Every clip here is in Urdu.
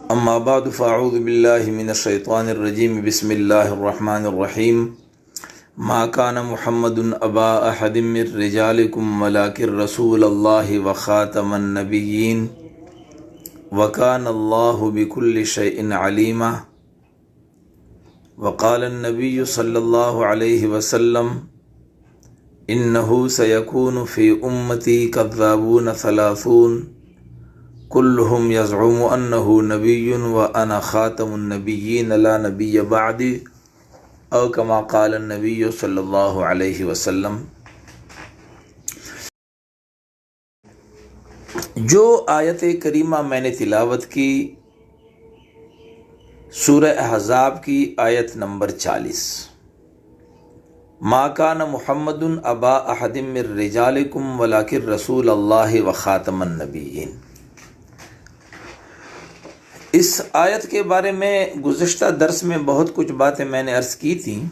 اما بعد فاعوذ باللہ من الشیطان الرجیم بسم اللہ الرحمن الرحیم ما کان محمد ابا احد من رجالکم ولکن رسول اللہ وخاتم النبیین وکان اللہ بکل شیء علیما وقال النبی صلی اللہ علیہ وسلم انہ سیکون فی امتی کذابون ثلاثون کلہم یزعم انہ نبی وانا خاتم النبیین لا نبی بعدی او کما قال النبی صلی اللہ علیہ وسلم۔ جو آیت کریمہ میں نے تلاوت کی سورہ احزاب کی آیت نمبر 40، ما کان محمد ابا احد من رجالکم ولکن رسول اللہ وخاتم النبیین، اس آیت کے بارے میں گزشتہ درس میں بہت کچھ باتیں میں نے عرض کی تھیں۔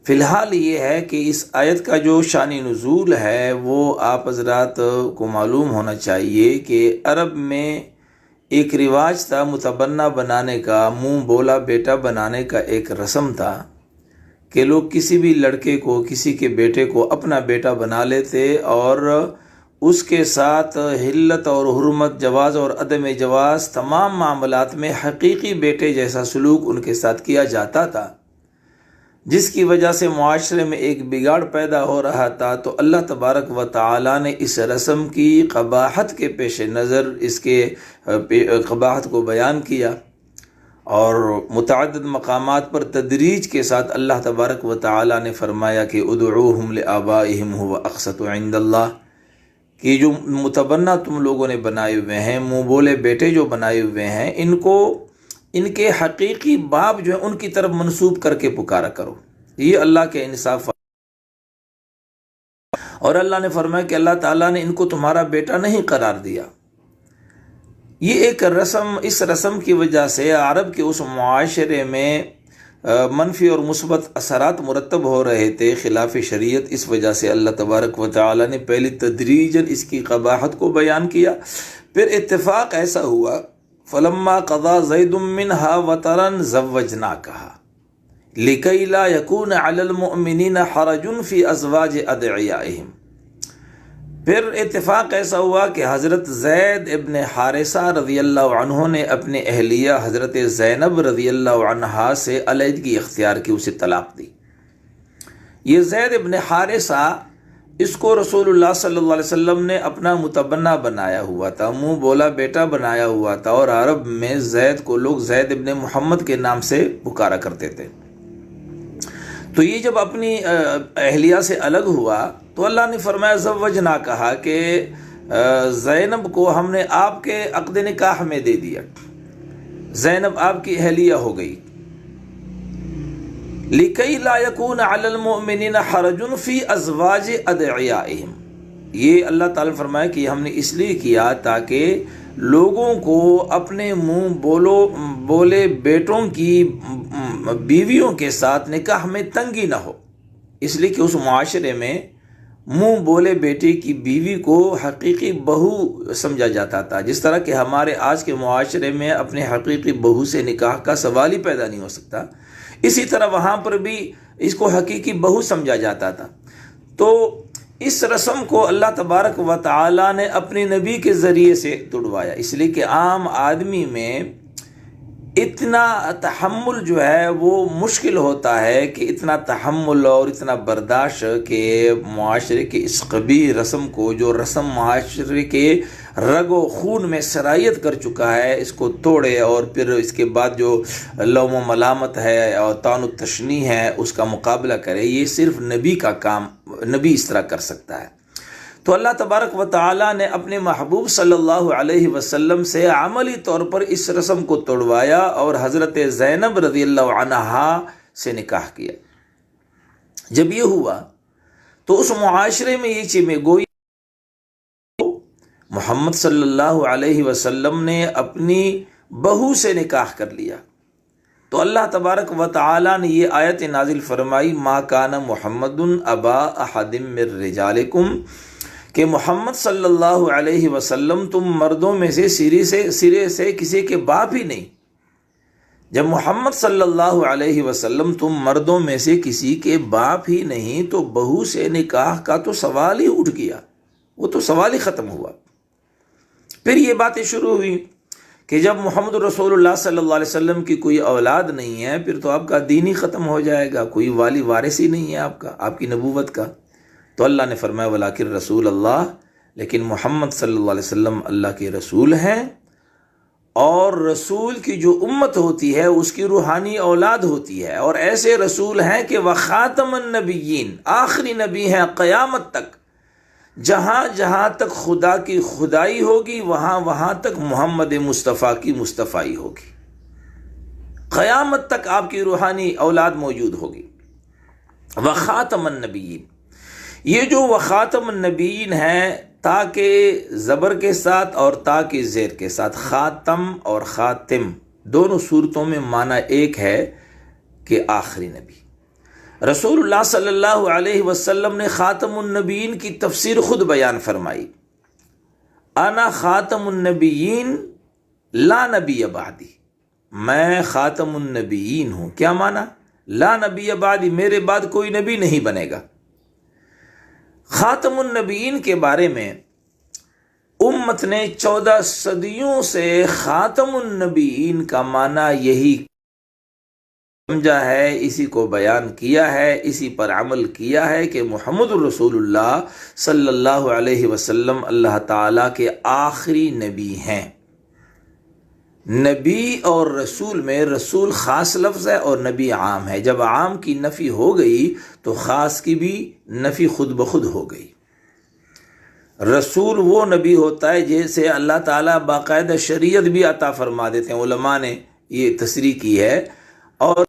فی الحال یہ ہے کہ اس آیت کا جو شان نزول ہے وہ آپ حضرات کو معلوم ہونا چاہیے کہ عرب میں ایک رواج تھا متبنہ بنانے کا، منہ بولا بیٹا بنانے کا ایک رسم تھا کہ لوگ کسی بھی لڑکے کو، کسی کے بیٹے کو اپنا بیٹا بنا لیتے اور اس کے ساتھ حلت اور حرمت، جواز اور عدم جواز تمام معاملات میں حقیقی بیٹے جیسا سلوک ان کے ساتھ کیا جاتا تھا، جس کی وجہ سے معاشرے میں ایک بگاڑ پیدا ہو رہا تھا۔ تو اللہ تبارک و تعالی نے اس رسم کی قباحت کے پیش نظر اس کے قباحت کو بیان کیا، اور متعدد مقامات پر تدریج کے ساتھ اللہ تبارک و تعالی نے فرمایا کہ ادعوہم لآبائہم هو اقسط عند اللہ، کہ جو متبنہ تم لوگوں نے بنائے ہوئے ہیں، منہ بولے بیٹے جو بنائے ہوئے ہیں، ان کو ان کے حقیقی باپ جو ہے ان کی طرف منسوب کر کے پکارا کرو۔ یہ اللہ کے انصاف، اور اللہ نے فرمایا کہ اللہ تعالیٰ نے ان کو تمہارا بیٹا نہیں قرار دیا۔ یہ ایک رسم، اس رسم کی وجہ سے عرب کے اس معاشرے میں منفی اور مثبت اثرات مرتب ہو رہے تھے خلاف شریعت۔ اس وجہ سے اللہ تبارک و تعالی نے پہلی تدریجاً اس کی قباحت کو بیان کیا، پھر اتفاق ایسا ہوا فلما قضا زید منہا وطرا زوجناکہا لکی لا یکون علی المؤمنین حرج فی ازواج ادعیائہم۔ پھر اتفاق ایسا ہوا کہ حضرت زید ابن حارثہ رضی اللہ عنہ نے اپنے اہلیہ حضرت زینب رضی اللہ عنہا سے علیحدگی اختیار کی، اسے طلاق دی۔ یہ زید ابن حارثہ، اس کو رسول اللہ صلی اللہ علیہ وسلم نے اپنا متبنہ بنایا ہوا تھا، منہ بولا بیٹا بنایا ہوا تھا، اور عرب میں زید کو لوگ زید ابن محمد کے نام سے پکارا کرتے تھے۔ تو یہ جب اپنی اہلیہ سے الگ ہوا تو اللہ نے فرمایا زوجنا، کہا کہ زینب کو ہم نے آپ کے عقد نکاح میں دے دیا، زینب آپ کی اہلیہ ہو گئی۔ لکی لا یکون علی المؤمنین حرج فی ازواج ادعیائہم، یہ اللہ تعالیٰ نے فرمایا کہ ہم نے اس لیے کیا تاکہ لوگوں کو اپنے منہ بولے بیٹوں کی بیویوں کے ساتھ نکاح میں تنگی نہ ہو، اس لیے کہ اس معاشرے میں منہ بولے بیٹے کی بیوی کو حقیقی بہو سمجھا جاتا تھا، جس طرح کہ ہمارے آج کے معاشرے میں اپنے حقیقی بہو سے نکاح کا سوال ہی پیدا نہیں ہو سکتا، اسی طرح وہاں پر بھی اس کو حقیقی بہو سمجھا جاتا تھا۔ تو اس رسم کو اللہ تبارک و تعالی نے اپنے نبی کے ذریعے سے توڑوایا، اس لیے کہ عام آدمی میں اتنا تحمل جو ہے وہ مشکل ہوتا ہے کہ اتنا تحمل اور اتنا برداشت کہ معاشرے کے اس قبیح رسم کو، جو رسم معاشرے کے رگ و خون میں سرایت کر چکا ہے، اس کو توڑے، اور پھر اس کے بعد جو لوم و ملامت ہے اور طعن و تشنیع ہے اس کا مقابلہ کرے، یہ صرف نبی کا کام، نبی اس طرح کر سکتا ہے۔ تو اللہ تبارک و تعالی نے اپنے محبوب صلی اللہ علیہ وسلم سے عملی طور پر اس رسم کو توڑوایا اور حضرت زینب رضی اللہ عنہا سے نکاح کیا۔ جب یہ ہوا تو اس معاشرے میں یہ چیزیں گوئی، محمد صلی اللہ علیہ وسلم نے اپنی بہو سے نکاح کر لیا، تو اللہ تبارک و تعالی نے یہ آیت نازل فرمائی، ما کان محمد ابا احد من رجالکم، کہ محمد صلی اللہ علیہ وسلم تم مردوں میں سے سرے سے کسی کے باپ ہی نہیں۔ جب محمد صلی اللہ علیہ وسلم تم مردوں میں سے کسی کے باپ ہی نہیں تو بہو سے نکاح کا تو سوال ہی اٹھ گیا، وہ تو سوال ہی ختم ہوا۔ پھر یہ باتیں شروع ہوئی کہ جب محمد رسول اللہ صلی اللہ علیہ وسلم کی کوئی اولاد نہیں ہے پھر تو آپ کا دین ہی ختم ہو جائے گا، کوئی والی وارث ہی نہیں ہے آپ کا، آپ کی نبوت کا۔ تو اللہ نے فرمایا ولیکن رسول اللہ، لیکن محمد صلی اللہ علیہ وسلم اللہ کے رسول ہیں، اور رسول کی جو امت ہوتی ہے اس کی روحانی اولاد ہوتی ہے، اور ایسے رسول ہیں کہ وخاتم النبیین، آخری نبی ہیں قیامت تک۔ جہاں جہاں تک خدا کی خدائی ہوگی وہاں تک محمد مصطفیٰ کی مصطفائی ہوگی، قیامت تک آپ کی روحانی اولاد موجود ہوگی۔ وخاتم النبیین، یہ جو وخاتم النبیین ہے، تاکہ زبر کے ساتھ اور تا کے زیر کے ساتھ، خاتم اور خاتم دونوں صورتوں میں معنی ایک ہے کہ آخری نبی۔ رسول اللہ صلی اللہ علیہ وسلم نے خاتم النبیین کی تفسیر خود بیان فرمائی، انا خاتم النبیین لا نبی بعدی، میں خاتم النبیین ہوں۔ کیا معنی؟ لا نبی بعدی، میرے بعد کوئی نبی نہیں بنے گا۔ خاتم النبیین کے بارے میں امت نے 14 صدیوں سے خاتم النبیین کا معنی یہی سمجھا ہے، اسی کو بیان کیا ہے، اسی پر عمل کیا ہے کہ محمد رسول اللہ صلی اللہ علیہ وسلم اللہ تعالیٰ کے آخری نبی ہیں۔ نبی اور رسول میں رسول خاص لفظ ہے اور نبی عام ہے۔ جب عام کی نفی ہو گئی تو خاص کی بھی نفی خود بخود ہو گئی۔ رسول وہ نبی ہوتا ہے جیسے اللہ تعالیٰ باقاعدہ شریعت بھی عطا فرما دیتے ہیں، علماء نے یہ تصریح کی ہے۔ اور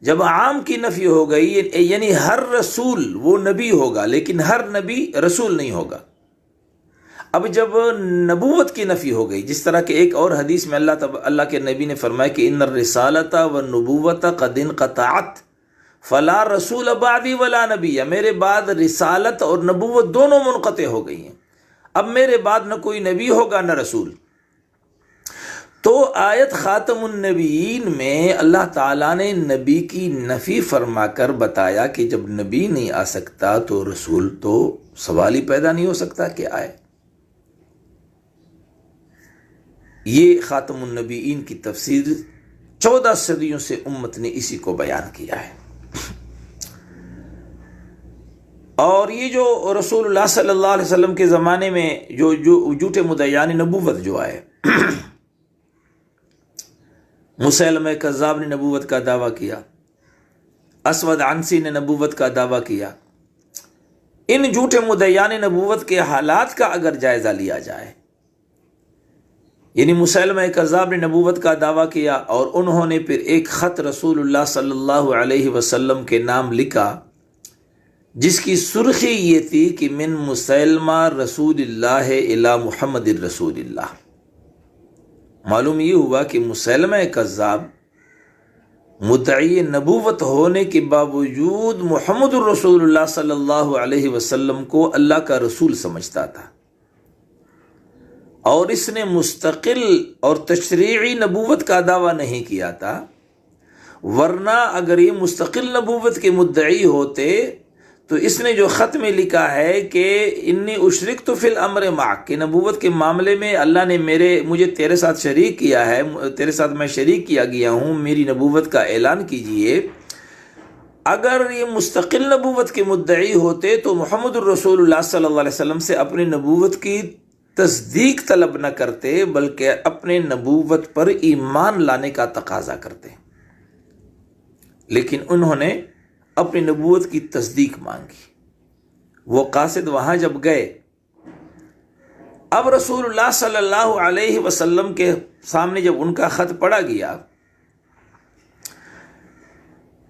جب عام کی نفی ہو گئی یعنی ہر رسول وہ نبی ہوگا لیکن ہر نبی رسول نہیں ہوگا۔ اب جب نبوت کی نفی ہو گئی، جس طرح کہ ایک اور حدیث میں اللہ کے نبی نے فرمایا کہ ان الرسالۃ والنبوۃ قد انقطعت فلا رسول بعدی ولا نبی، میرے بعد رسالت اور نبوت دونوں منقطع ہو گئی ہیں، اب میرے بعد نہ کوئی نبی ہوگا نہ رسول۔ تو آیت خاتم النبیین میں اللہ تعالیٰ نے نبی کی نفی فرما کر بتایا کہ جب نبی نہیں آ سکتا تو رسول تو سوال ہی پیدا نہیں ہو سکتا کہ آئے۔ یہ خاتم النبیین کی تفسیر 14 صدیوں سے امت نے اسی کو بیان کیا ہے۔ اور یہ جو رسول اللہ صلی اللہ علیہ وسلم کے زمانے میں جو جھوٹے مدعیان نبوت جو آئے، مسیلمہ کذاب نے نبوت کا دعویٰ کیا، اسود عنسی نے نبوت کا دعویٰ کیا، ان جھوٹے مدعیان نبوت کے حالات کا اگر جائزہ لیا جائے، یعنی مسیلمہ کذاب نے نبوت کا دعویٰ کیا اور انہوں نے پھر ایک خط رسول اللہ صلی اللہ علیہ وسلم کے نام لکھا جس کی سرخی یہ تھی کہ من مسیلمہ رسول اللہ الی محمد رسول اللہ۔ معلوم یہ ہوا کہ مسیلمہ کذاب مدعی نبوت ہونے کے باوجود محمد الرسول اللہ صلی اللہ علیہ وسلم کو اللہ کا رسول سمجھتا تھا، اور اس نے مستقل اور تشریعی نبوت کا دعویٰ نہیں کیا تھا، ورنہ اگر یہ مستقل نبوت کے مدعی ہوتے تو اس نے جو خط میں لکھا ہے کہ انی اشرکت فی الامر معک، کہ نبوت کے معاملے میں اللہ نے مجھے تیرے ساتھ شریک کیا ہے، تیرے ساتھ میں شریک کیا گیا ہوں، میری نبوت کا اعلان کیجئے۔ اگر یہ مستقل نبوت کے مدعی ہوتے تو محمد الرسول اللہ صلی اللہ علیہ وسلم سے اپنی نبوت کی تصدیق طلب نہ کرتے بلکہ اپنے نبوت پر ایمان لانے کا تقاضا کرتے، لیکن انہوں نے اپنی نبوت کی تصدیق مانگی۔ وہ قاصد وہاں جب گئے، اب رسول اللہ صلی اللہ علیہ وسلم کے سامنے جب ان کا خط پڑھا گیا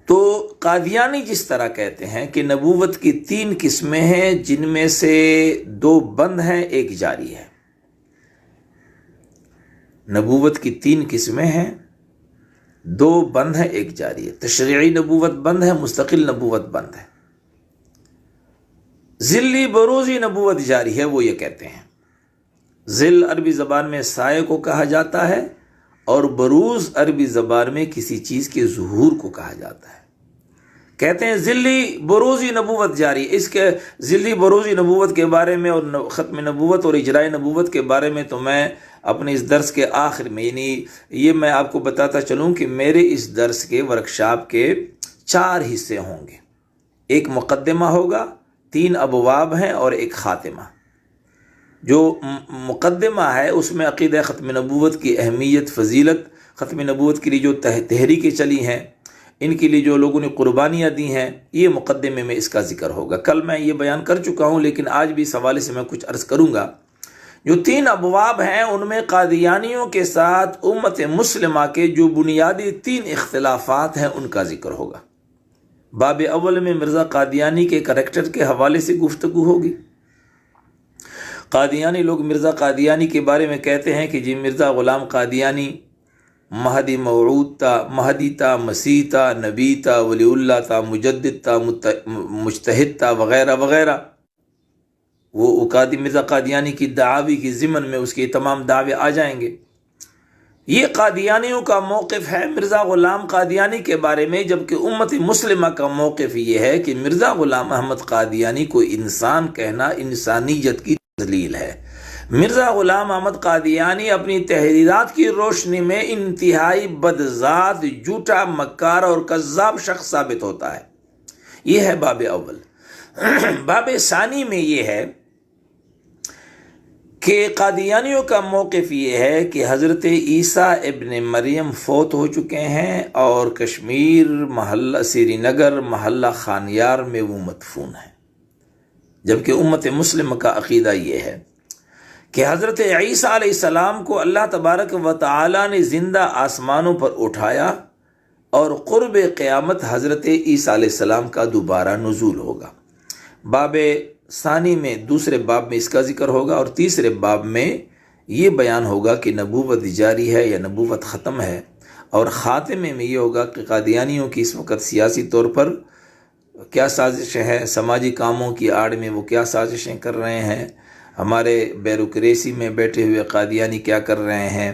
تو قادیانی جس طرح کہتے ہیں کہ نبوت کی 3 قسمیں ہیں جن میں سے 2 بند ہیں، ایک جاری ہے۔ نبوت کی 3 قسمیں ہیں دو بند ہیں، ایک جاری ہے۔ تشریعی نبوت بند ہے، مستقل نبوت بند ہے۔ ذلی بروزی نبوت جاری ہے، وہ یہ کہتے ہیں ذل عربی زبان میں سائے کو کہا جاتا ہے، اور بروز عربی زبان میں کسی چیز کے ظہور کو کہا جاتا ہے۔ کہتے ہیں ذلی بروزی نبوت جاری، اس کے ذلی بروزی نبوت کے بارے میں اور ختم نبوت اور اجراء نبوت کے بارے میں تو میں اپنے اس درس کے آخر میں، یعنی یہ میں آپ کو بتاتا چلوں کہ میرے اس درس کے ورکشاپ کے 4 حصے ہوں گے۔ ایک مقدمہ ہوگا، 3 ابواب ہیں اور ایک خاتمہ۔ جو مقدمہ ہے اس میں عقیدہ ختم نبوت کی اہمیت، فضیلت، ختم نبوت کے لیے جو تحریکیں چلی ہیں، ان کے لیے جو لوگوں نے قربانیاں دی ہیں، یہ مقدمے میں اس کا ذکر ہوگا۔ کل میں یہ بیان کر چکا ہوں، لیکن آج بھی اس حوالے سے میں کچھ عرض کروں گا۔ جو 3 ابواب ہیں ان میں قادیانیوں کے ساتھ امت مسلمہ کے جو بنیادی 3 اختلافات ہیں ان کا ذکر ہوگا۔ باب اول میں مرزا قادیانی کے کریکٹر کے حوالے سے گفتگو ہوگی۔ قادیانی لوگ مرزا قادیانی کے بارے میں کہتے ہیں کہ جی مرزا غلام قادیانی مہدی موعود تا، مہدی تا، مسیح تا، نبی تا، ولی اللہ تا، مجدد تا، مجتہد تا، وغیرہ وغیرہ۔ وہ مرزا قادیانی کی دعاوی کی ضمن میں اس کے تمام دعوے آ جائیں گے۔ یہ قادیانیوں کا موقف ہے مرزا غلام قادیانی کے بارے میں، جبکہ امت مسلمہ کا موقف یہ ہے کہ مرزا غلام احمد قادیانی کو انسان کہنا انسانیت کی تذلیل ہے۔ مرزا غلام احمد قادیانی اپنی تحریرات کی روشنی میں انتہائی بدذات، جھوٹا، مکار اور کذاب شخص ثابت ہوتا ہے۔ یہ ہے باب اول۔ باب ثانی میں یہ ہے کہ قادیانیوں کا موقف یہ ہے کہ حضرت عیسیٰ ابن مریم فوت ہو چکے ہیں اور کشمیر محلہ سری نگر محلہ خانیار میں وہ مدفون ہیں، جبکہ امت مسلم کا عقیدہ یہ ہے کہ حضرت عیسیٰ علیہ السلام کو اللہ تبارک و تعالی نے زندہ آسمانوں پر اٹھایا، اور قرب قیامت حضرت عیسیٰ علیہ السلام کا دوبارہ نزول ہوگا۔ باب ثانی میں، دوسرے باب میں اس کا ذکر ہوگا، اور تیسرے باب میں یہ بیان ہوگا کہ نبوت جاری ہے یا نبوت ختم ہے، اور خاتمے میں یہ ہوگا کہ قادیانیوں کی اس وقت سیاسی طور پر کیا سازشیں ہیں، سماجی کاموں کی آڑ میں وہ کیا سازشیں کر رہے ہیں، ہمارے بیوروکریسی میں بیٹھے ہوئے قادیانی کیا کر رہے ہیں،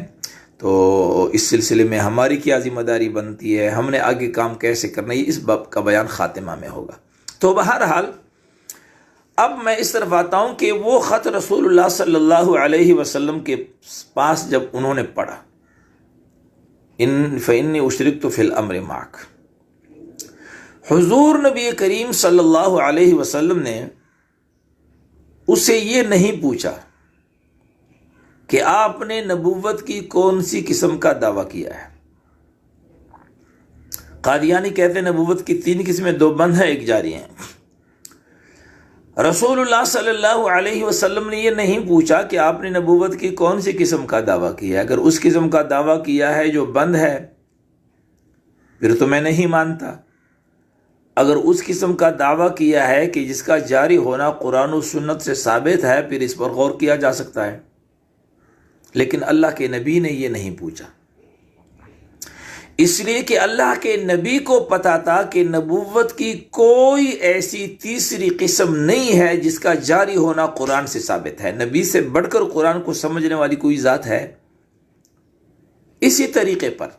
تو اس سلسلے میں ہماری کیا ذمہ داری بنتی ہے، ہم نے آگے کام کیسے کرنا ہے، اس باب کا بیان خاتمہ میں ہوگا۔ تو بہرحال اب میں اس طرف آتا ہوں کہ وہ خط رسول اللہ صلی اللہ علیہ وسلم کے پاس جب انہوں نے پڑھا، فإنی اشرکت فی الامر معک، حضور نبی کریم صلی اللہ علیہ وسلم نے اسے یہ نہیں پوچھا کہ آپ نے نبوت کی کون سی قسم کا دعویٰ کیا ہے۔ قادیانی کہتے ہیں نبوت کی 3 قسمیں، 2 بند ہیں، ایک جاری ہیں۔ رسول اللہ صلی اللہ علیہ وسلم نے یہ نہیں پوچھا کہ آپ نے نبوت کی کون سی قسم کا دعویٰ کیا ہے۔ اگر اس قسم کا دعویٰ کیا ہے جو بند ہے پھر تو میں نہیں مانتا۔ اگر اس قسم کا دعویٰ کیا ہے کہ جس کا جاری ہونا قرآن و سنت سے ثابت ہے پھر اس پر غور کیا جا سکتا ہے، لیکن اللہ کے نبی نے یہ نہیں پوچھا، اس لیے کہ اللہ کے نبی کو پتا تھا کہ نبوت کی کوئی ایسی تیسری قسم نہیں ہے جس کا جاری ہونا قرآن سے ثابت ہے۔ نبی سے بڑھ کر قرآن کو سمجھنے والی کوئی ذات ہے؟ اسی طریقے پر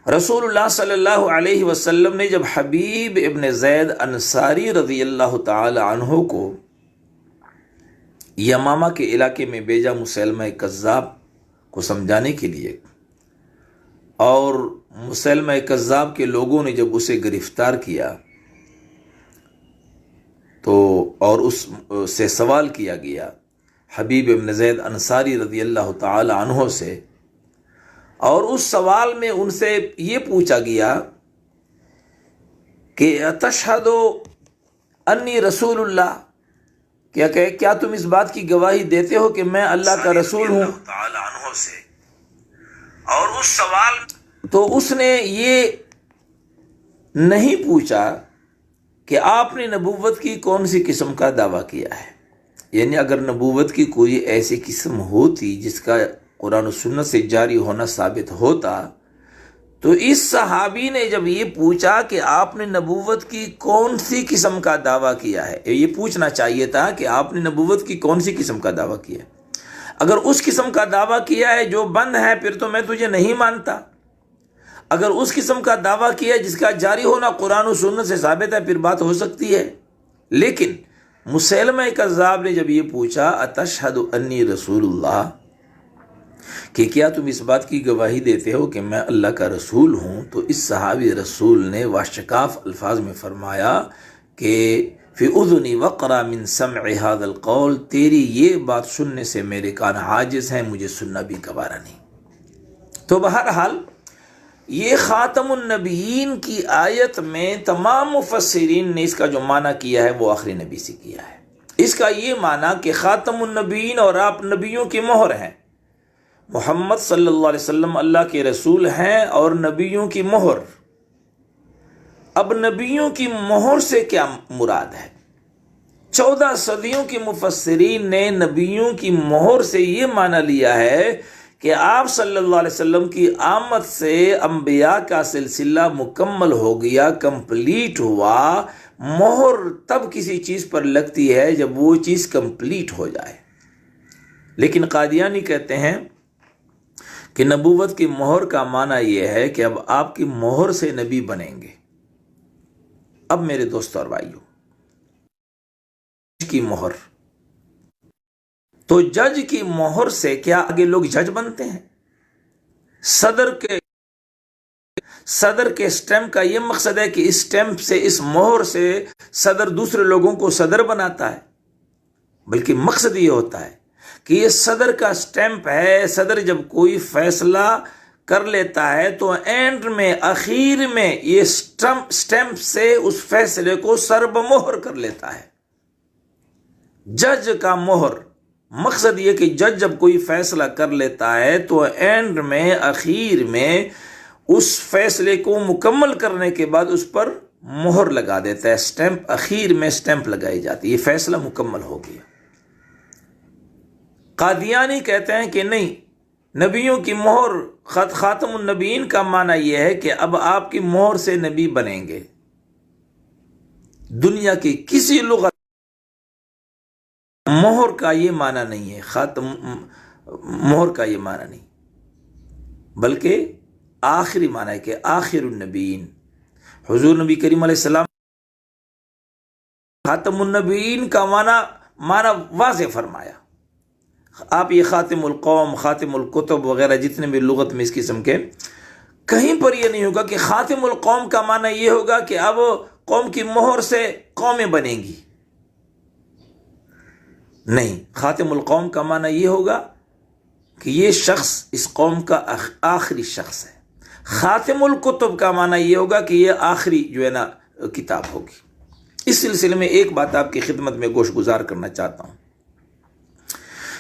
رسول اللہ صلی اللہ علیہ وسلم نے جب حبیب ابن زید انصاری رضی اللہ تعالی عنہ کو یمامہ کے علاقے میں بھیجا مسیلمہ کذاب کو سمجھانے کے لیے، اور مسیلمہ کذاب کے لوگوں نے جب اسے گرفتار کیا تو اور اس سے سوال کیا گیا حبیب ابن زید انصاری رضی اللہ تعالی عنہ سے، اور اس سوال میں ان سے یہ پوچھا گیا کہ تشہد انی رسول اللہ، کیا تم اس بات کی گواہی دیتے ہو کہ میں اللہ کا رسول ہوں؟ اور اس سوال تو اس نے یہ نہیں پوچھا کہ آپ نے نبوت کی کون سی قسم کا دعویٰ کیا ہے، یعنی اگر نبوت کی کوئی ایسی قسم ہوتی جس کا قرآن و سنت سے جاری ہونا ثابت ہوتا تو اس صحابی نے جب یہ پوچھا کہ آپ نے نبوت کی کون سی قسم کا دعویٰ کیا ہے، یہ پوچھنا چاہیے تھا کہ آپ نے نبوت کی کون سی قسم کا دعویٰ کیا ہے۔ اگر اس قسم کا دعویٰ کیا ہے جو بند ہے پھر تو میں تجھے نہیں مانتا، اگر اس قسم کا دعویٰ کیا ہے جس کا جاری ہونا قرآن و سنت سے ثابت ہے پھر بات ہو سکتی ہے۔ لیکن مسیلمہ کذاب نے جب یہ پوچھا اتشہد انی رسول اللہ، کہ کیا تم اس بات کی گواہی دیتے ہو کہ میں اللہ کا رسول ہوں، تو اس صحابی رسول نے واشکاف الفاظ میں فرمایا کہ فی اذنی وقرا من سمع هذا القول، تیری یہ بات سننے سے میرے کان عاجز ہیں، مجھے سننا بھی گوارا نہیں۔ تو بہرحال یہ خاتم النبیین کی آیت میں تمام مفسرین نے اس کا جو معنی کیا ہے وہ آخری نبی سے کیا ہے۔ اس کا یہ معنی کہ خاتم النبیین اور آپ نبیوں کی مہر ہیں، محمد صلی اللہ علیہ وسلم اللہ کے رسول ہیں اور نبیوں کی مہر۔ اب نبیوں کی مہر سے کیا مراد ہے؟ 14 صدیوں کے مفسرین نے نبیوں کی مہر سے یہ معنی لیا ہے کہ آپ صلی اللہ علیہ وسلم کی آمد سے انبیاء کا سلسلہ مکمل ہو گیا، کمپلیٹ ہوا۔ مہر تب کسی چیز پر لگتی ہے جب وہ چیز کمپلیٹ ہو جائے۔ لیکن قادیانی کہتے ہیں کہ نبوت کی مہر کا معنی یہ ہے کہ اب آپ کی مہر سے نبی بنیں گے۔ اب میرے دوستو اور بھائیو، کی مہر، تو جج کی مہر سے کیا آگے لوگ جج بنتے ہیں؟ صدر کے سٹیمپ کا یہ مقصد ہے کہ اس سٹیمپ سے، اس مہر سے صدر دوسرے لوگوں کو صدر بناتا ہے، بلکہ مقصد یہ ہوتا ہے کہ یہ صدر کا سٹیمپ ہے۔ صدر جب کوئی فیصلہ کر لیتا ہے تو اینڈ میں، اخیر میں یہ سٹیمپ سے اس فیصلے کو سربمہر کر لیتا ہے۔ جج کا مہر، مقصد یہ کہ جج جب کوئی فیصلہ کر لیتا ہے تو اینڈ میں، اخیر میں اس فیصلے کو مکمل کرنے کے بعد اس پر مہر لگا دیتا ہے، سٹیمپ، اخیر میں سٹیمپ لگائی جاتی ہے، یہ فیصلہ مکمل ہو گیا۔ قادیانی کہتے ہیں کہ نہیں، نبیوں کی مہر، خاتم النبیین کا معنی یہ ہے کہ اب آپ کی مہر سے نبی بنیں گے۔ دنیا کی کسی لغت مہر کا یہ معنی نہیں ہے، خاتم مہر کا یہ معنی نہیں، بلکہ آخری معنی ہے کہ آخر النبیین۔ حضور نبی کریم علیہ السلام خاتم النبیین کا معنی واضح فرمایا۔ آپ یہ خاتم القوم، خاتم الکتب وغیرہ جتنے بھی لغت میں اس قسم کے، کہیں پر یہ نہیں ہوگا کہ خاتم القوم کا معنی یہ ہوگا کہ اب قوم کی مہر سے قومیں بنیں گی۔ نہیں، خاتم القوم کا معنی یہ ہوگا کہ یہ شخص اس قوم کا آخری شخص ہے۔ خاتم الکتب کا معنی یہ ہوگا کہ یہ آخری جو ہے نا کتاب ہوگی۔ اس سلسلے میں ایک بات آپ کی خدمت میں گوش گزار کرنا چاہتا ہوں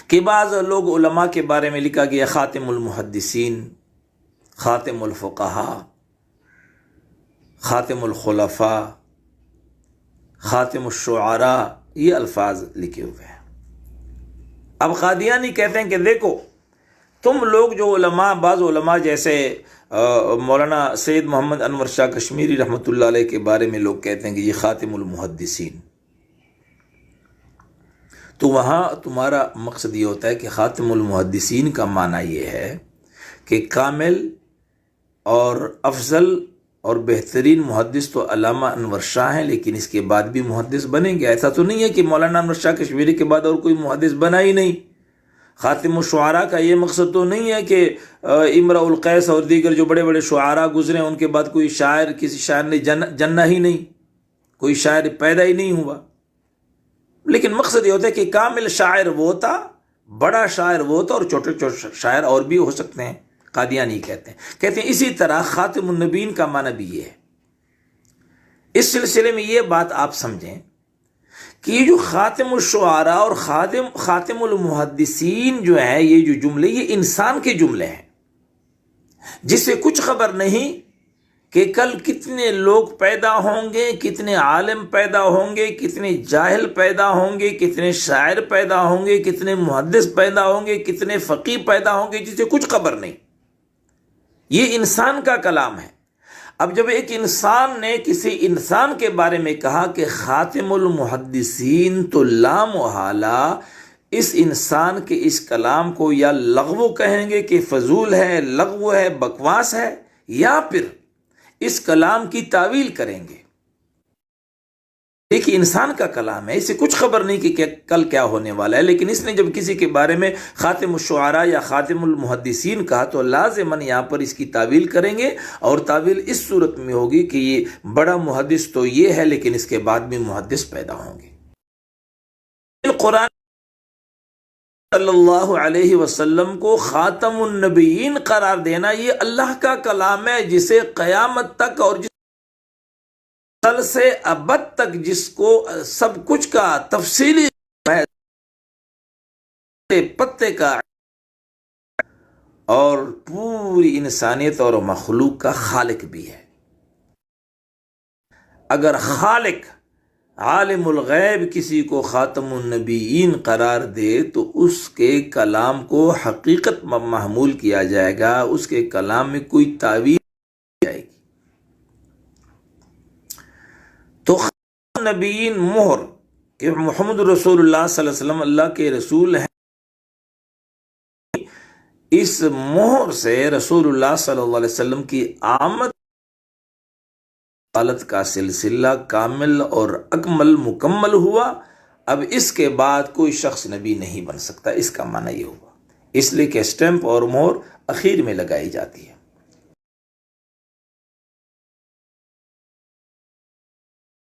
کہ بعض لوگ علماء کے بارے میں لکھا گیا خاتم المحدثین، خاتم الفقہاء، خاتم الخلفاء، خاتم الشعراء، یہ الفاظ لکھے ہوئے ہیں۔ اب قادیانی کہتے ہیں کہ دیکھو، تم لوگ جو علماء، بعض علماء جیسے مولانا سید محمد انور شاہ کشمیری رحمۃ اللہ علیہ کے بارے میں لوگ کہتے ہیں کہ یہ خاتم المحدثین، تو وہاں تمہارا مقصد یہ ہوتا ہے کہ خاتم المحدثین کا معنی یہ ہے کہ کامل اور افضل اور بہترین محدث تو علامہ انور شاہ ہیں، لیکن اس کے بعد بھی محدث بنیں گے۔ ایسا تو نہیں ہے کہ مولانا انور شاہ کشمیری کے بعد اور کوئی محدث بنا ہی نہیں۔ خاتم الشعراء کا یہ مقصد تو نہیں ہے کہ امرؤ القیس اور دیگر جو بڑے بڑے شعراء گزرے ان کے بعد کوئی شاعر، کسی شاعر نے جننا ہی نہیں، کوئی شاعر پیدا ہی نہیں ہوا۔ لیکن مقصد یہ ہوتا ہے کہ کامل شاعر وہ تھا، بڑا شاعر وہ تھا، اور چھوٹے چھوٹے شاعر اور بھی ہو سکتے ہیں۔ قادیانی کہتے ہیں اسی طرح خاتم النبیین کا معنی بھی یہ ہے۔ اس سلسلے میں یہ بات آپ سمجھیں کہ یہ جو خاتم الشعراء اور خاتم المحدثین جو ہیں، یہ جو جملے، یہ انسان کے جملے ہیں، جس سے کچھ خبر نہیں کہ کل کتنے لوگ پیدا ہوں گے، کتنے عالم پیدا ہوں گے، کتنے جاہل پیدا ہوں گے، کتنے شاعر پیدا ہوں گے، کتنے محدث پیدا ہوں گے، کتنے فقیہ پیدا ہوں گے، جس سے کچھ خبر نہیں۔ یہ انسان کا کلام ہے۔ اب جب ایک انسان نے کسی انسان کے بارے میں کہا کہ خاتم المحدثین، تو لا محالہ اس انسان کے اس کلام کو یا لغو کہیں گے کہ فضول ہے، لغو ہے، بکواس ہے، یا پھر اس کلام کی تعویل کریں گے۔ دیکھیے انسان کا کلام ہے، اسے کچھ خبر نہیں کہ کل کیا ہونے والا ہے، لیکن اس نے جب کسی کے بارے میں خاتم الشعراء یا خاتم المحدثین کہا تو لازماً یہاں پر اس کی تعویل کریں گے، اور تعویل اس صورت میں ہوگی کہ یہ بڑا محدث تو یہ ہے، لیکن اس کے بعد بھی محدث پیدا ہوں گے۔ قرآن صلی اللہ علیہ وسلم کو خاتم النبیین قرار دینا، یہ اللہ کا کلام ہے جسے قیامت تک اور کل سے ابد تک، جس کو سب کچھ کا تفصیلی پتے کا اور پوری انسانیت اور مخلوق کا خالق بھی ہے۔ اگر خالق عالم الغیب کسی کو خاتم النبیین قرار دے تو اس کے کلام کو حقیقت محمول کیا جائے گا، اس کے کلام میں کوئی تعویل نہیں جائے گی۔ تو خاتم النبیین مہر کہ محمد رسول اللہ صلی اللہ علیہ وسلم اللہ کے رسول ہیں، اس مہر سے رسول اللہ صلی اللہ علیہ وسلم کی آمد رسالت کا سلسلہ کامل اور اکمل مکمل ہوا۔ اب اس کے بعد کوئی شخص نبی نہیں بن سکتا، اس کا معنی یہ ہوا، اس لیے کہ اسٹیمپ اور مہر اخیر میں لگائی جاتی ہے۔